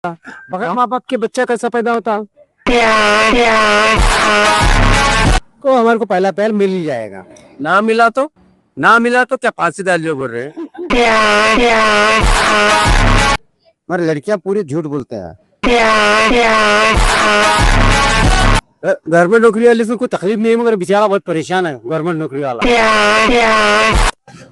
बगैर माँ बाप के बच्चा कैसा पैदा होता? तो हमारे को पहला पैर मिल ही जाएगा। ना मिला तो? ना मिला तो क्या फांसी डाल जो बोल रहे हैं? मगर लड़कियां पूरी झूठ बोलते हैं। गवर्नमेंट नौकरी वाले से कोई तकलीफ नहीं है, मगर बेचारा बहुत परेशान है गवर्नमेंट नौकरी वाला।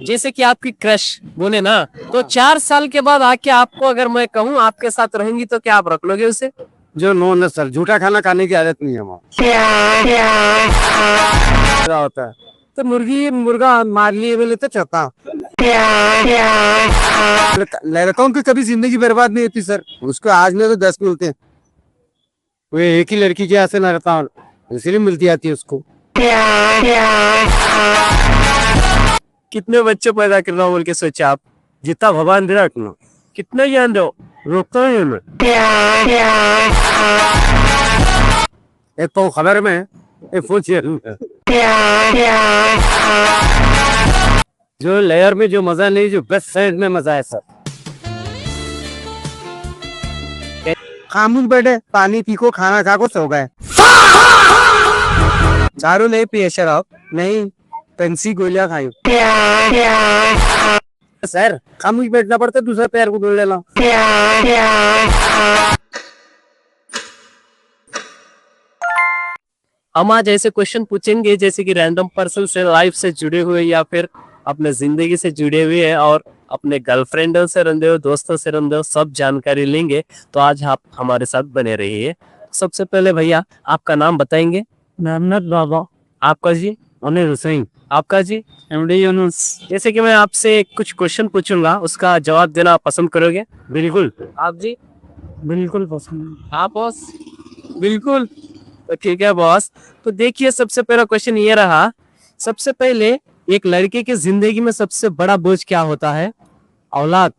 जैसे कि आपकी क्रश बोले ना, तो 4 साल के बाद आके आपको अगर मैं कहूँ आपके साथ रहेंगी तो क्या आप रख लोगे उसे? जो नो न सर, झूठा खाना खाने की आदत नहीं है हमारा। क्या होता है तो मुर्गी मुर्गा मार लिए बोले तो चलता। लड़कों की कभी जिंदगी बर्बाद नहीं होती सर, उसको आज नहीं तो 10 मिलते हैं। वो एक ही लड़की के यहाँ से ना रहता, इसलिए मिलती आती है उसको। कितने बच्चे पैदा करना बोल के सोचे आप? जितना भगवान दे रखना, कितना ज्ञान दो, रोकता है मैं। एक तो खबर में एक फोन जो लेयर में जो मजा नहीं, जो बेस्ट साइड में मजा है सर। खामोश बैठे, पानी पी को, खाना खा को सो गए। चारों नहीं पिए शराब? नहीं, पेंसी गोलियां खाई। सर खामोश बैठना पड़ता, दूसरा पैर को बोल लेना। हम आज ऐसे क्वेश्चन पूछेंगे जैसे कि रैंडम पर्सन से लाइफ से जुड़े हुए या फिर अपने जिंदगी से जुड़े हुए हैं, और अपने गर्लफ्रेंडों से रंधे हो, दोस्तों से रंधे हो, सब जानकारी लेंगे। तो आज आप हमारे साथ बने रहिए। सबसे पहले भैया आपका नाम बताएंगे? मोहम्मद बाबा। आपका जी? अनिल हुसैन। आपका जी? एमडी यूनुस। जैसे कि मैं आपसे कुछ क्वेश्चन पूछूंगा, उसका जवाब देना पसंद करोगे? बिल्कुल। आप जी? बिल्कुल पसंद। आप बॉस? बिल्कुल। तो ठीक है बॉस। तो देखिए सबसे पहला क्वेश्चन ये रहा। सबसे पहले एक लड़के की जिंदगी में सबसे बड़ा बोझ क्या होता है? औलाद।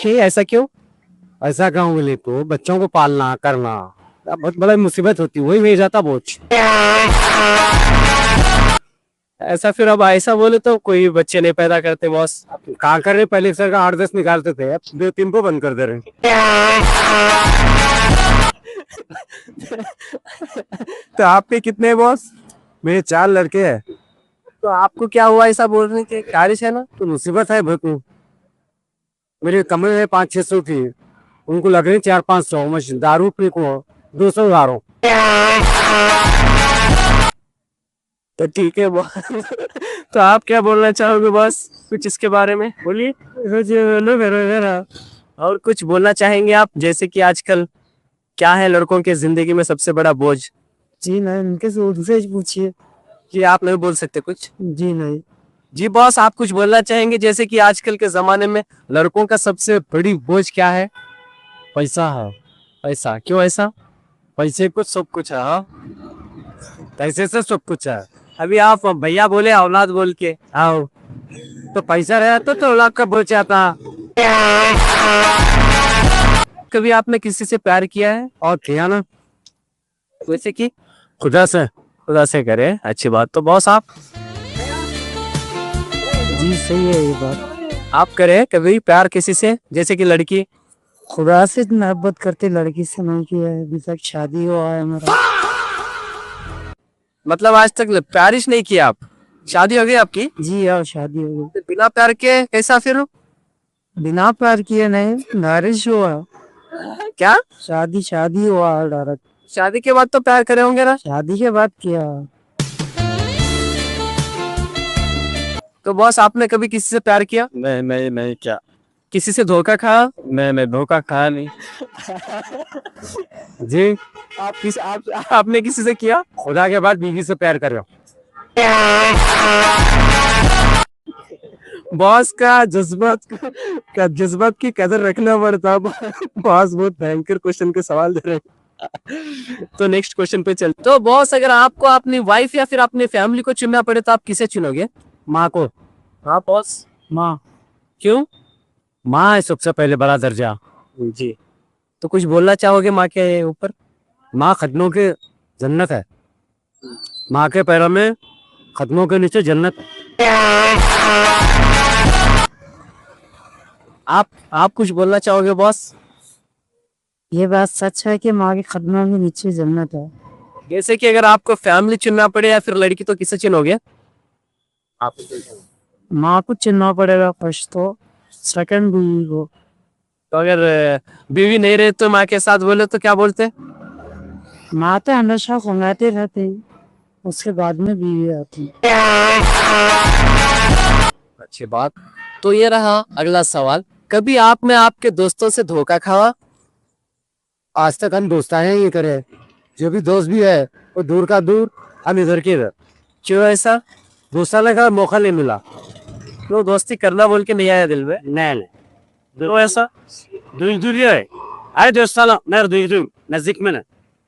ऐसा क्यों? ऐसा कहूँ बोले तो बच्चों को पालना करना बहुत बड़ा मुसीबत होती है, वही मिल जाता बोझ। ऐसा फिर अब ऐसा बोले तो कोई बच्चे नहीं पैदा करते बॉस। कहा कर रहे, पहले सर का 8-10 निकालते थे, अब 2-3 को बंद कर दे रहे। तो आपके कितने बॉस? मेरे 4 लड़के हैं। तो आपको क्या हुआ ऐसा बोलने के? ख्यालिश है ना? तो मुसीबत है बहुत। मेरे कमरे में 500-600 की, उनको लग रही 400-500। मैं दारू पी को 200 दारू। तो ठीक है बॉस। तो आप क्या बोलना चाहोगे बॉस कुछ इसके बारे में? बोलिए। और कुछ बोलना चाहेंगे आप, जैसे कि आजकल क्या है लड़कों के जिंदगी में सबसे बड़ा बोझ? जी नहीं, उनके से उनसे पूछिए। कि आप नहीं बोल सकते कुछ? जी नहीं। जी बॉस, आप कुछ बोलना चाहेंगे जैसे कि आजकल के जमाने में लड़कों का सबसे बड़ी बोझ क्या है? पैसा है। पैसा? क्यों ऐसा? पैसे को सब कुछ है। हाँ, पैसे से सब कुछ है। अभी आप भैया बोले औलाद बोल के। आओ तो पैसा रहा तो औलाद का बोझ आता। कभी आपने किसी से प्यार किया है? और किया ना। वैसे कि खुदा से। खुदा से करे, अच्छी बात। तो बॉस आप? जी सही है ये बात। आप करे कभी प्यार किसी से, जैसे कि लड़की? खुदा से मोहब्बत करते, लड़की से नहीं किया है अभी तक। शादी हुआ है मेरा। मतलब आज तक प्यार ही नहीं किया आप? शादी हो गई आपकी? जी हाँ, शादी हो गई। तो बिना प्यार के कैसा फिर? बिना प्यार किए नहीं, मैरिज हुआ। क्या? शादी हुआ डायरेक्ट। शादी के बाद तो प्यार करे होंगे ना? शादी के बाद किया। तो बॉस आपने कभी किसी से प्यार किया? मैं क्या? किसी से धोखा खाया? मैं धोखा खाया नहीं। जी। आपने किसी से किया? खुदा के बाद बीवी से प्यार कर रहा हूँ। बॉस का जज्बात की कदर रखना पड़ता। बॉस बहुत भयंकर क्वेश्चन के सवाल दे रहे हैं। तो नेक्स्ट क्वेश्चन पे चल। तो बॉस अगर आपको अपनी वाइफ या फिर अपनी फैमिली को चुनना पड़े तो आप किसे चुनोगे? माँ को। हाँ बॉस। माँ। क्यों? माँ है सबसे पहले बड़ा दर्जा। जी। तो कुछ बोलना चाहोगे माँ के ऊपर? माँ खतनों के जन्नत है। माँ के पैरों में खतनों के नीचे जन्नत। आप कुछ बोलना चाहोगे बॉस? ये बात सच है कि माँ के कदमों में नीचे जन्नत है। जैसे कि अगर आपको फैमिली चुनना पड़े या फिर लड़की, तो किसे चुनोगे आप? माँ को चुनना पड़ेगा फर्स्ट, तो सेकंड बीवी को। तो अगर बीवी नहीं रहे तो माँ के साथ बोले तो क्या बोलते? माँ तो हमेशा कमाते रहते हैं, उसके बाद में बीवी आती है। अच्छी बात। तो ये रहा अगला सवाल, कभी आपने आपके दोस्तों से धोखा खाया? आज तक हम दोस्ताने ये करे, जो भी दोस्त भी है वो दूर का दूर, हम इधर के इधर। क्यों ऐसा? दोस्ताने का मौका नहीं मिला। क्यों, दोस्ती करना बोल के नहीं आया दिल में? नहीं क्यों ऐसा? दूर दूर ही है। अरे दोस्ताना मैं दूर दूर, नजदीक में ना,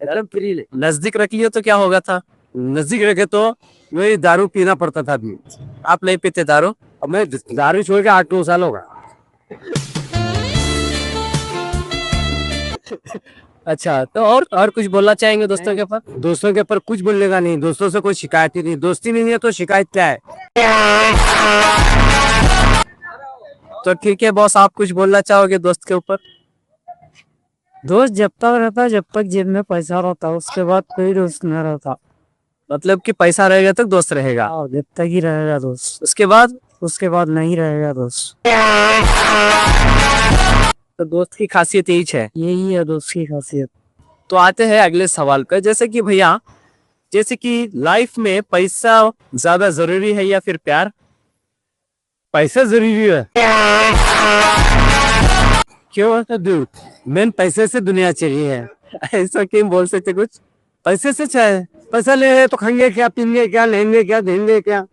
एकदम फ्री ले। नजदीक रख लियो तो क्या होगा था? नजदीक रखे तो वही दारू पीना पड़ता था अभी। आप नहीं पीते दारू? अब मैं दारू छोड़ के 8-9 साल होगा। अच्छा, तो और कुछ बोलना चाहेंगे दोस्तों के ऊपर? दोस्तों के ऊपर कुछ बोलने का नहीं, दोस्तों से कोई शिकायत ही नहीं। दोस्ती नहीं है तो शिकायत क्या है? तो ठीक है बॉस, आप कुछ बोलना चाहोगे दोस्त के ऊपर? दोस्त जब तक रहता है, जब तक जेब में पैसा रहता है, उसके बाद कोई दोस्त नहीं रहता। मतलब कि पैसा रहेगा तो दोस्त रहेगा, और जब तक ही रहेगा दोस्त, उसके बाद? उसके बाद नहीं रहेगा दोस्त। तो दोस्त की खासियत यही है। यही है दोस्त की खासियत। तो आते हैं अगले सवाल पे, जैसे कि भैया, जैसे कि लाइफ में पैसा ज्यादा जरूरी है या फिर प्यार? पैसा जरूरी है। क्यों? तो दूर मेन पैसे से दुनिया चली है। ऐसा क्यों बोल सकते कुछ? पैसे से चाहे, पैसा ले तो खाएंगे क्या, पीएंगे क्या, लेंगे क्या, देंगे क्या।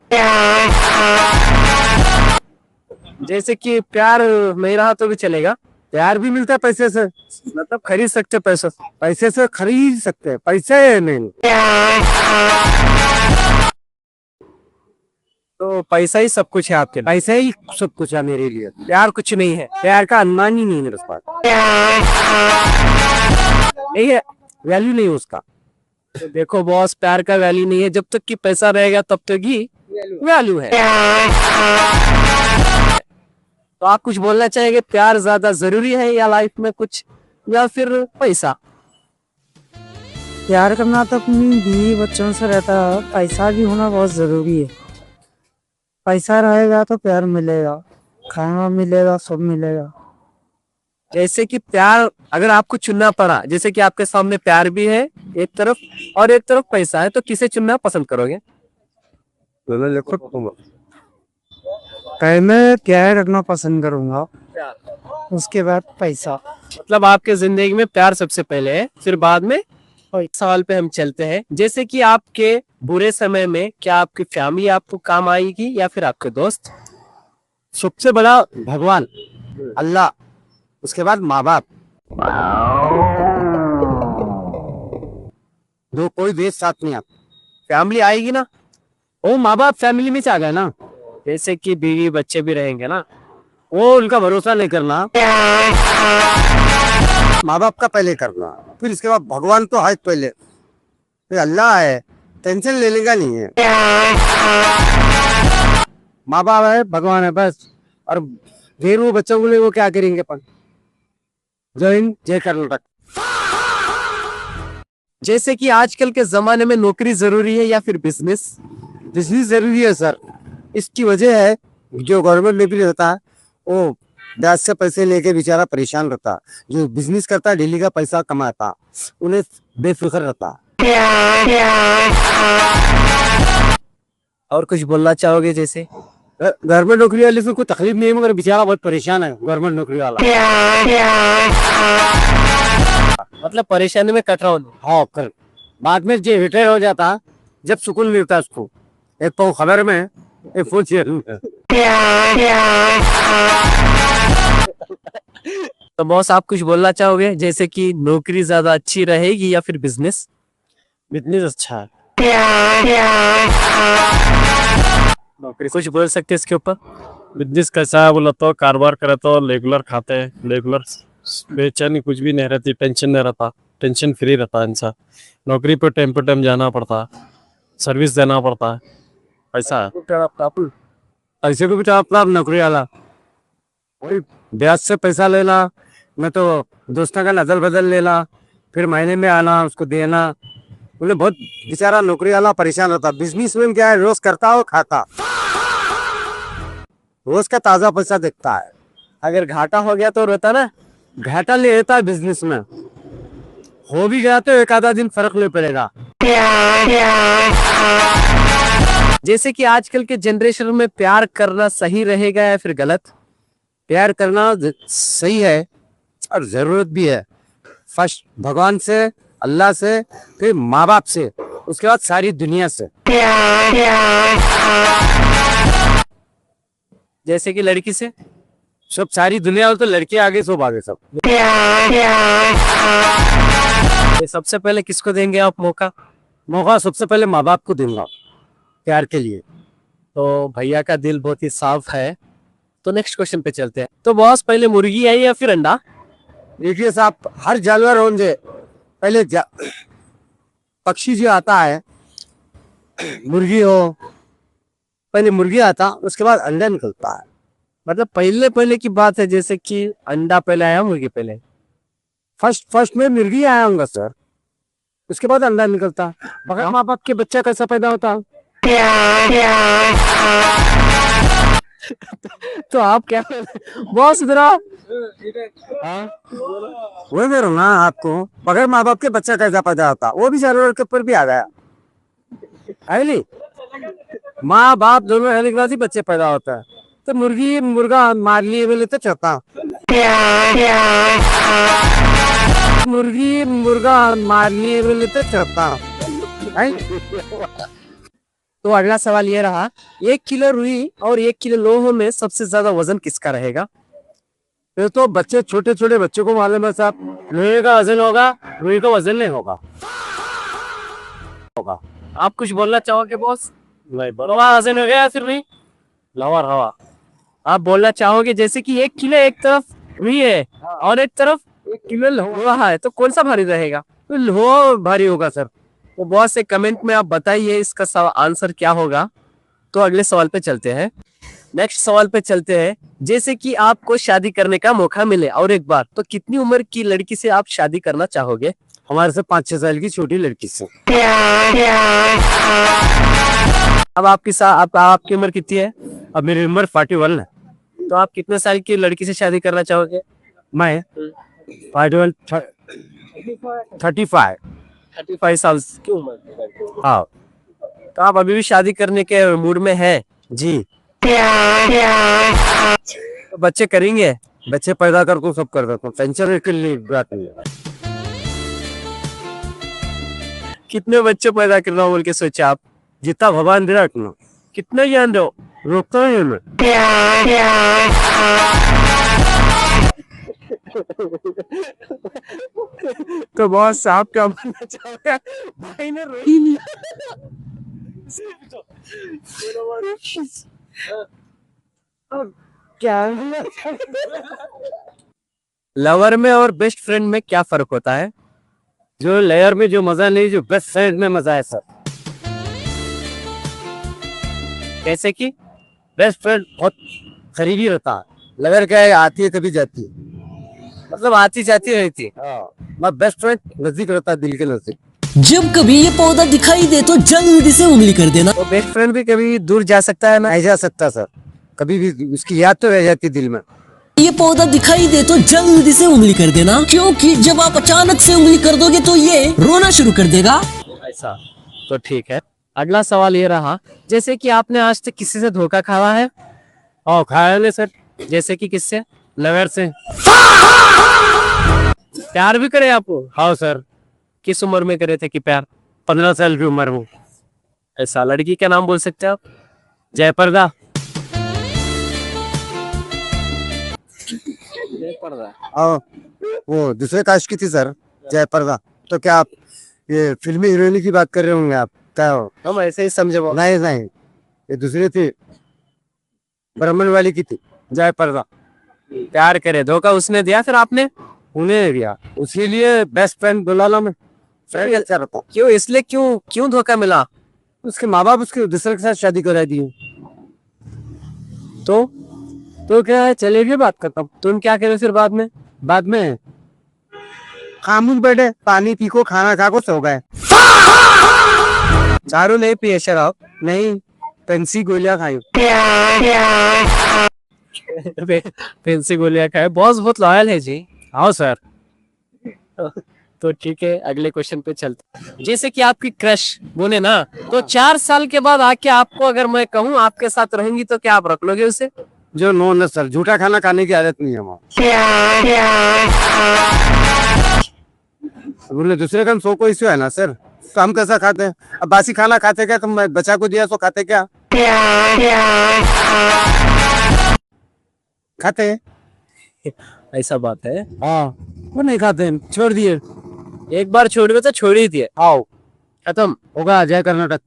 जैसे कि प्यार नहीं रहा तो भी चलेगा? प्यार भी मिलता है पैसे से, मतलब खरीद सकते पैसा? पैसे से खरीद सकते हैं, पैसे है मेन। तो पैसा ही सब कुछ है आपके लिए? पैसा ही सब कुछ है मेरे लिए। प्यार कुछ नहीं है? प्यार का अनुमान ही नहीं है मेरे पास, नहीं है? वैल्यू नहीं है उसका। तो देखो बॉस, प्यार का वैल्यू नहीं है, जब तक कि पैसा रहेगा तब तक ही वैल्यू है। तो आप कुछ बोलना चाहेंगे, प्यार ज्यादा जरूरी है या लाइफ में कुछ, या फिर पैसा? प्यार करना तो अपनी बीवी बच्चों से रहता है, पैसा भी होना बहुत जरूरी है। पैसा रहेगा तो प्यार मिलेगा, खाना मिलेगा, सब मिलेगा। जैसे कि प्यार अगर आपको चुनना पड़ा, जैसे कि आपके सामने प्यार भी है एक तरफ और एक तरफ पैसा है, तो किसे चुनना पसंद करोगे? मैं प्यार रखना पसंद करूंगा, उसके बाद पैसा। मतलब आपके जिंदगी में प्यार सबसे पहले है, फिर बाद में? सवाल पे हम चलते हैं, जैसे कि आपके बुरे समय में क्या आपकी फैमिली आपको काम आएगी या फिर आपके दोस्त? सबसे बड़ा भगवान अल्लाह, उसके बाद माँ बाप। दो कोई देश साथ नहीं। आप फैमिली आएगी ना? वो माँ बाप फैमिली में आ गए ना, जैसे कि बीवी बच्चे भी रहेंगे ना? वो उनका भरोसा नहीं करना, माँ बाप का पहले करना, फिर इसके बाद भगवान तो है पहले, फिर अल्लाह है, टेंशन लेने का नहीं है। माँ बाप है, भगवान है बस। और फिर वो बच्चों के लिए वो क्या करेंगे अपन। जय हिंद, जय कर्नाटक। जैसे कि आजकल के जमाने में नौकरी जरूरी है या फिर बिजनेस? बिजनेस जरूरी है सर। इसकी वजह है, जो गवर्नमेंट में भी रहता है वो ब्याज से पैसे लेके बेचारा परेशान रहता, जो बिजनेस करता डेली का पैसा कमाता उन्हें बेफिक्र रहता। और कुछ बोलना चाहोगे? जैसे गवर्नमेंट नौकरी वाले से कोई तकलीफ नहीं है, मगर बेचारा बहुत परेशान है गवर्नमेंट नौकरी वाला। मतलब परेशानी में कट रहा हूँ। हाँ, कर बाद में जो रिटायर हो जाता, जब सुकून मिलता है उसको, एक तो खबर में एक फोन तो बॉस, आप कुछ बोलना चाहोगे, जैसे कि नौकरी ज्यादा अच्छी रहेगी या फिर बिजनेस? बिजनेस अच्छा है। नौकरी कुछ बोल सकते हैं इसके ऊपर? बिजनेस कैसा है बोला तो कारोबार करे तो रेगुलर खाते हैं, रेगुलर बेचैनी कुछ भी नहीं रहती, टेंशन नहीं रहता, टेंशन फ्री रहता है इंसान। नौकरी पे टाइम जाना पड़ता है, सर्विस देना पड़ता है, ऐसा है। ऐसे को बेटा अपना नौकरी वाला वही ब्याज से पैसा लेना, मैं तो दोस्तों का नजर बदल लेना, फिर महीने में आना उसको देना। बोले बहुत बेचारा नौकरी वाला परेशान होता। बिजनेसमैन क्या है, रोज करता और खाता, रोज का ताजा पैसा देखता है। अगर घाटा हो गया तो रोता ना। घाटा ले लेता है बिजनेस में, हो भी गया तो एक आधा दिन फर्क नहीं पड़ेगा। जैसे कि आजकल के जनरेशन में प्यार करना सही रहेगा या फिर गलत? प्यार करना सही है और जरूरत भी है। फर्स्ट भगवान से, अल्लाह से, फिर माँ बाप से, उसके बाद सारी दुनिया से। जैसे कि लड़की से? सब सारी दुनिया, तो लड़के आगे सब आगे सब। ये सबसे पहले किसको देंगे आप मौका? मौका सबसे पहले माँ बाप को दूंगा प्यार के लिए। तो भैया का दिल बहुत ही साफ है। तो नेक्स्ट क्वेश्चन पे चलते हैं। तो बॉस, पहले मुर्गी आई या फिर अंडा? देखिए साहब, हर जानवर होंगे पहले पक्षी जो आता है, मुर्गी हो, पहले मुर्गी आता, उसके बाद अंडा निकलता है। मतलब पहले पहले की बात है, जैसे कि अंडा पहले आया मुर्गी पहले? फर्स्ट में मुर्गी आया होगा सर, उसके बाद अंडा निकलता। बगैर माँ बाप के बच्चा कैसा पैदा होता? तो आप क्या बॉस इधर आओ। वो कह रहा हूं ना आपको, बगैर माँ बाप के बच्चा कैसा पैदा होता? वो भी जानवर के ऊपर भी आ गया है नहीं? माँ बाप दोनों रहने के बाद ही बच्चे पैदा होता है। तो मुर्गी मुर्गा मार लिए बोले तो चलता, मुर्गी मुर्गा मार लिए बोले तो चलता है। तो अगला सवाल ये रहा, 1 किलो रुई और 1 किलो लोहो में सबसे ज्यादा वजन किसका रहेगा? ये तो बच्चे, छोटे छोटे बच्चों को मालूम है साहब। लोहे का वजन होगा, रुई का वजन नहीं होगा। आप कुछ बोलना चाहोगे बॉस? नहीं, लोहा वजन हो गया फिर नहीं? लवर हवा। आप बोलना चाहोगे जैसे कि 1 किलो एक तरफ रुई है और एक तरफ 1 किलो लोहा है, तो कौन सा भारी रहेगा? तो लोहा भारी होगा सर। तो बॉस से कमेंट में आप बताइए इसका आंसर क्या होगा। तो अगले सवाल पे चलते हैं। नेक्स्ट सवाल पे चलते हैं। जैसे कि आपको शादी करने का मौका मिले और एक बार, तो कितनी उम्र की लड़की से आप शादी करना चाहोगे? हमारे से 5-6 साल की छोटी लड़की से। अब आपकी उम्र कितनी है? अब मेरी उम्र 41 है। तो आप कितने साल की लड़की से शादी करना चाहोगे? मैं 41, 35। 35 साल की उम्र। हाँ तो आप अभी भी शादी करने के मूड में हैं? जी। तो बच्चे करेंगे? बच्चे पैदा कर को सब कर देता हूँ, टेंशन के लिए बात नहीं है। कितने बच्चे पैदा करना बोल के सोचे आप? जितना भगवान दे रखना, कितने जान रहे हो? रोकता नहीं मैं। तो बॉस आप क्या बोलना चाहोगे? भाई ने रोई नहीं। क्या लवर में और बेस्ट फ्रेंड में क्या फर्क होता है? जो लेयर में जो मजा नहीं, जो बेस्ट फ्रेंड में मजा है सर। कैसे कि? बेस्ट फ्रेंड बहुत करीबी रहता है, लेयर क्या है, आती है कभी जाती है। मतलब आती जाती रहती है। मैं बेस्ट फ्रेंड नजदीक रहता है, दिल के नजदीक। जब कभी ये पौधा दिखाई दे तो जल्दी से उंगली कर देना। तो बेस्ट फ्रेंड भी कभी दूर जा सकता है ना? नहीं जा सकता सर, कभी भी उसकी याद तो रह जाती दिल में। ये पौधा दिखाई दे तो जल्दी से उंगली कर देना, क्योंकि जब आप अचानक से उंगली कर दोगे तो ये रोना शुरू कर देगा। ऐसा तो ठीक है। अगला सवाल ये रहा, जैसे कि आपने आज तक किसी से धोखा खाया है? और खाया नहीं सर। जैसे कि किससे? लेवर से। प्यार भी करे आपको? हाँ सर। किस उम्र में करे थे कि प्यार? 15 साल की उम्र में। ऐसा लड़की का नाम बोल सकते हैं आप? जयप्रदा। और वो दूसरे कास्ट की थी सर, जयप्रदा। तो क्या आप ये फिल्मी हीरोइन की बात कर रहे होंगे आप? क्या हो? हम ऐसे ही समझे वो। नहीं नहीं, ये दूसरी थी, ब्राह्मण वाली की थी, जयप्रदा। प्यार करे, धोखा उसने दिया फिर आपने? उन्हें दिया, उसके लिए बेस्ट फ्रेंड बुला लो। मैं फ्रेंड अच्छा रहता। क्यों, इसलिए क्यों धोखा मिला? उसके माँ बाप उसके दूसरे के साथ शादी करा दिए। तो तो क्या है, चलिए बात करता हूँ। तुम क्या करो फिर बाद में? बाद में खामोश बैठे, पानी पी को, खाना खा को सो गए। चारों नहीं पिए शराब? नहीं, पेंसी गोलियां खाई। पेंसी गोलियां खाए। बॉस बहुत लॉयल है जी। हाँ सर। तो ठीक है, अगले क्वेश्चन पे चलते। जैसे कि आपकी क्रश बोले ना, तो 4 साल के बाद आके आपको अगर मैं कहूँ आपके साथ रहेंगी तो क्या आप रख लोगे उसे? जो नो न सर, झूठा खाना खाने की आदत नहीं है हमारी। बोले दूसरे का सो को इश्यू है ना सर, तो हम कैसा खाते हैं? अब बासी खाना खाते क्या? तुम बच्चा को दिया तो खाते क्या? खाते हैं। ऐसा बात है। हाँ, वो नहीं खाते हैं, छोड़ दिए। एक बार छोड़ तो छोड़ ही दिए, आओ खत्म। होगा, जय कर्नाटक।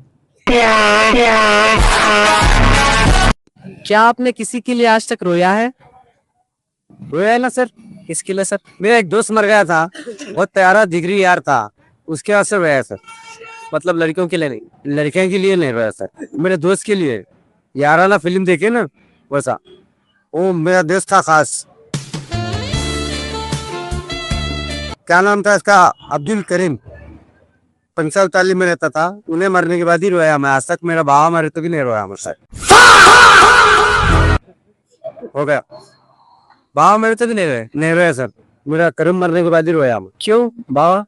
क्या आपने किसी के लिए आज तक रोया है? रोया है ना सर। किसके लिए सर? मेरा एक दोस्त मर गया था, बहुत प्यारा जिगरी यार था, उसके बाद से रोया है सर। मतलब लड़कियों के लिए नहीं? लड़कियों के लिए नहीं रोया सर, मेरे दोस्त के लिए। याराना फिल्म देखे ना, वैसा। वो मेरा दोस्त था खास। क्या नाम था इसका? अब्दुल करीम। पंचावताली में रहता था, उन्हें मरने के बाद ही रोया मैं। आज तक मेरा बाबा मरे तो भी नहीं रोया मुझसे। हो गया, बाबा मेरे तो भी नहीं रोए? नहीं रोया सर, मेरा करीम मरने के बाद ही रोया मैं। क्यों बाबा?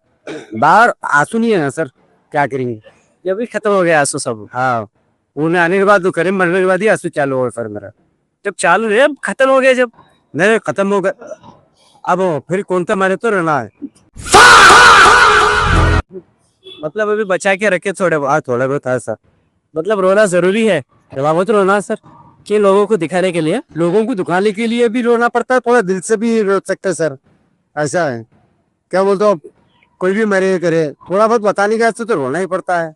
बाहर आंसू नहीं है ना सर, क्या करेंगे? ये भी खत्म हो गया आंसू सब? हाँ, उन्हें आने के बाद तो करीम मरने के बाद ही आंसू चालू हुआ सर मेरा। जब चालू रहे, अब खत्म हो गया जब? नहीं, खत्म हो गया। अब फिर कौन सा मारे तो रहना है। मतलब अभी बचा के रखे थोड़े बहुत? थोड़ा बहुत है सर। मतलब रोना जरूरी है? थोड़ा बहुत रोना है सर। कि लोगों को दिखाने के लिए? लोगों को दिखाने के लिए भी रोना पड़ता है, थोड़ा दिल से भी रो सकते हैं सर। ऐसा है, क्या बोलते हो, कोई भी मरे करे, थोड़ा बहुत बताने का तो रोना ही पड़ता है।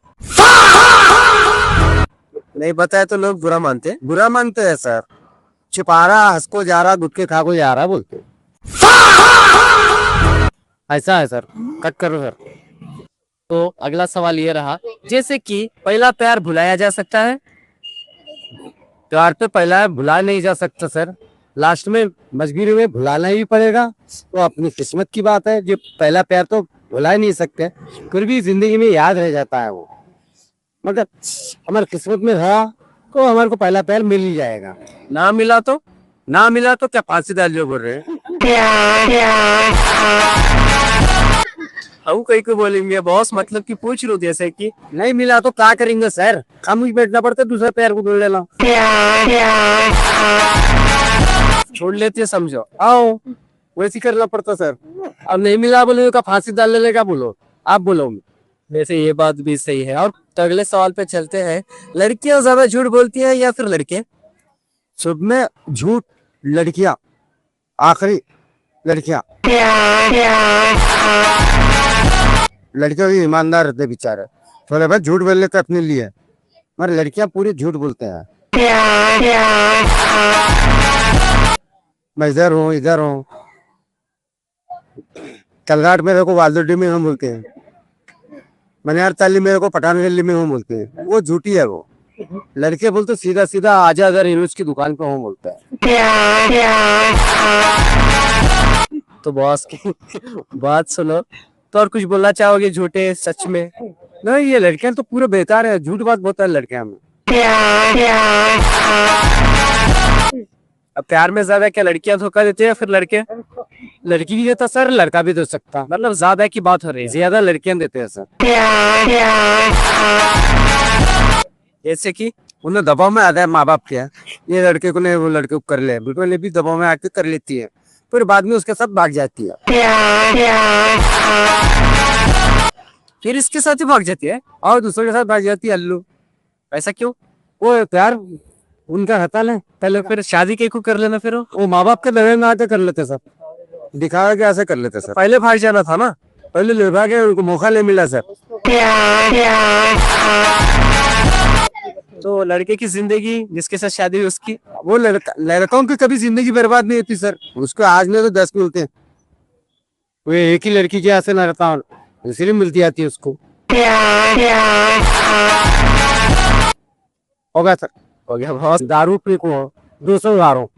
नहीं बताया तो लोग बुरा मानते हैं। बुरा मानते हैं सर, छिपा रहा, हंस को जा रहा, गुटके खा को जा रहा बोलते। ऐसा है सर, कट करो सर। तो अगला सवाल ये रहा, जैसे कि पहला प्यार भुलाया जा सकता है? प्यार तो पहला भुला नहीं जा सकता सर, लास्ट में मजबूरी में भुलाना ही पड़ेगा। तो अपनी किस्मत की बात है, जो पहला प्यार तो भुला ही नहीं सकते, फिर भी जिंदगी में याद रह जाता है वो। मतलब हमारी किस्मत में रहा तो हमारे को पहला प्यार मिल ही जाएगा। ना मिला तो? ना मिला तो क्या फांसी डाल जो बोल रहे हैं? हम कहीं को बोलेंगे बॉस, मतलब कि पूछ लो जैसे कि नहीं मिला तो क्या करेंगे सर, खामोश बैठना पड़ता है, दूसरे प्यार को ढूंढ लेना। छोड़ लेते समझो। आओ, वैसे करना पड़ता सर। अब नहीं मिला बोले का फांसी डाल लेने का, बोलो आप बोलो। वैसे ये बात भी सही है। और तो अगले सवाल पे चलते हैं, लड़कियां ज्यादा झूठ बोलती हैं या फिर लड़के? सब में झूठ, लड़कियां आखिरी। लड़कियां लड़कियों भी ईमानदार रहते बेचारे, थोड़े बहुत झूठ बोल लेते अपने लिए, मगर लड़कियां पूरी झूठ बोलते हैं। मैं इधर हूँ, इधर हूँ, कलघाट मेरे को वालदोडी में हम बोलते हैं, मनियार ताली मेरे को पठान गली में हूँ बोलते हैं, वो झूठी है वो। लड़के बोलते सीधा सीधा आजा अगर यूनुस की दुकान पे हूँ बोलता है। तो बॉस की बात सुनो, तो और कुछ बोलना चाहोगे झूठे सच में? नहीं, ये लड़कियां तो पूरे बेकार है, झूठ बात बहुत है लड़कियां में। अब प्यार में ज्यादा क्या लड़कियां धोखा देते हैं या फिर लड़के? लड़की भी देता सर, लड़का भी दे सकता, मतलब ज्यादा की बात हो रही है? ज्यादा लड़कियां देते हैं सर। जैसे कि उन्हें दबाव में आता है माँ बाप के, ये लड़के को नहीं वो लड़के को कर ले, बिल्कुल भी दबाव में आके कर लेती है, फिर बाद में उसके साथ भाग जाती है। फिर इसके साथ ही भाग जाती है और दूसरों के साथ भाग जाती है अल्लू। ऐसा क्यों? वो प्यार उनका हताल है। पहले फिर शादी के को कर लेना, फिर वो माँ बाप के दबाव में आके कर लेते सर, दिखावा के ऐसे कर लेते सर। पहले भाग जाना था ना। पहले ले भागे, उनको मौका नहीं मिला सर। तो लड़के की जिंदगी जिसके साथ शादी हुई उसकी? वो लड़कों की कभी जिंदगी बर्बाद नहीं होती सर, उसको आज नहीं तो 10 मिलते हैं। वो एक ही लड़की के ऐसे न रहता, इसलिए मिलती आती है उसको। होगा सर, हो गया बहुत। दारू पी को 200 दारू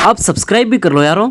आप सब्सक्राइब भी कर लो यारों।